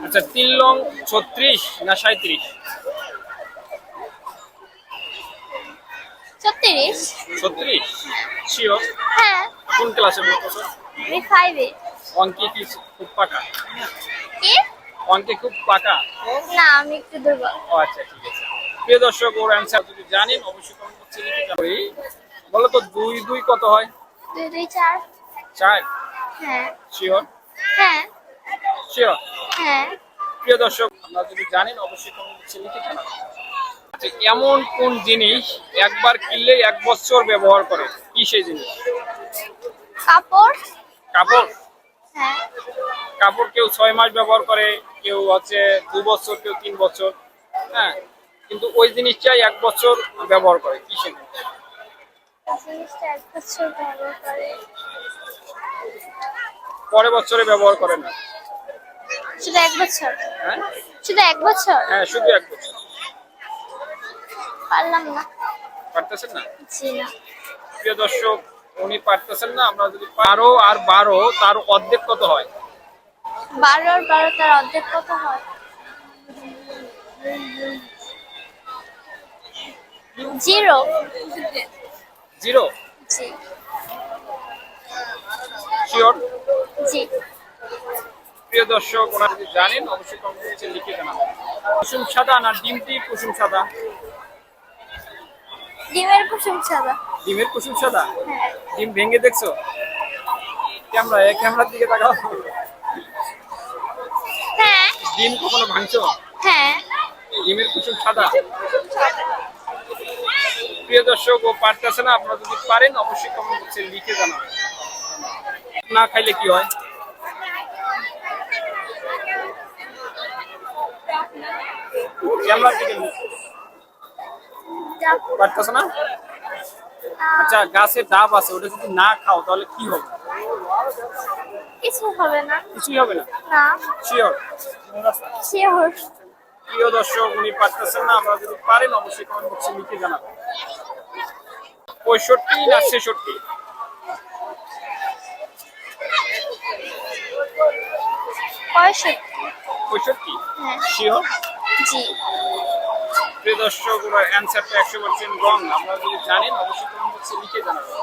আচ্ছা 3 লং 36 না 37? 36। 36 শিওর? হ্যাঁ। কোন ক্লাসে পড়তেছো? আমি 5 এ। অঙ্কে কি খুব পাকা? কি? অঙ্কে খুব পাকা? না, আমি একটু দুর্বল। ও আচ্ছা ঠিক আছে। প্রিয় দর্শক ওর অ্যান্সার যদি জানেন অবশ্যই কমেন্ট বক্সে লিখে যাবেন। বলো তো 2 2 কত হয়? 2 2 4। 4 হ্যাঁ। শিওর? হ্যাঁ। শিওর? হ্যাঁ। প্রিয় দর্শক আপনারা যদি জানেন অবশ্যই কমেন্ট বক্সে লিখে জানাবেন। আচ্ছা এমন কোন জিনিস একবার কিনলে 1 বছর ব্যবহার করে? কি সেই জিনিস? কাপড়। কাপড়? হ্যাঁ। কাপড় কেউ 6 মাস ব্যবহার করে, কেউ হচ্ছে 2 বছর, কেউ 3 বছর। হ্যাঁ, কিন্তু ওই জিনিসটাই 1 বছর ব্যবহার করে। কি সেই জিনিস? জিনিসটা 1 বছর ব্যবহার করে। পরের বছরে ব্যবহার করে না। শুধু 1 বছর? হ্যাঁ শুধু 1 বছর? হ্যাঁ শুধু 1 বছর। পারলাম না। পারতেছেন না? জি না। প্রিয় দর্শক উনি পারতেছেন না। আমরা যদি 12 আর 12 তার অর্ধেক কত হয়? 12 আর 12 তার অর্ধেক কত হয়? 0। 0 জি। শিওর? জি। প্রিয় দর্শক ওনারা যদি জানেন অবশ্যই কমেন্ট বক্সে লিখে জানাবেন। কুসুম সাদা না ডিমটি কুসুম সাদা? ডিমের কুসুম সাদা। ডিমের কুসুম সাদা? হ্যাঁ। ডিম ভেঙে দেখছো? ক্যামেরার দিকে তাকাও। হ্যাঁ। ডিম কখনো ভাঙছো? হ্যাঁ। ডিমের কুসুম সাদা? প্রিয় দর্শক ও পারতেছে না। আপনারা যদি পারেন অবশ্যই কমেন্ট বক্সে লিখে জানাবেন। না খাইলে কি হয়? ক্যামেরার দিকে পারতেছে না? আচ্ছা গাছে ডাব আছে, ওটা যদি না খাও তাহলে কি হবে? কিছু হবে না। কিছুই হবে না? না। শিওর? শিওর। প্রিয় দর্শক উনি পারতেছেন না। আপনারা যদি পারেন অবশ্যই কমেন্ট বক্সে লিখে জানাবেন। 65 না 66? 65। 65? হ্যাঁ। শিওর? জি। প্রিয় দর্শক ওনার অ্যান্সারটা 100% রং। আপনারা যদি জানেন অবশ্যই কমেন্ট বক্সে লিখে জানাবেন।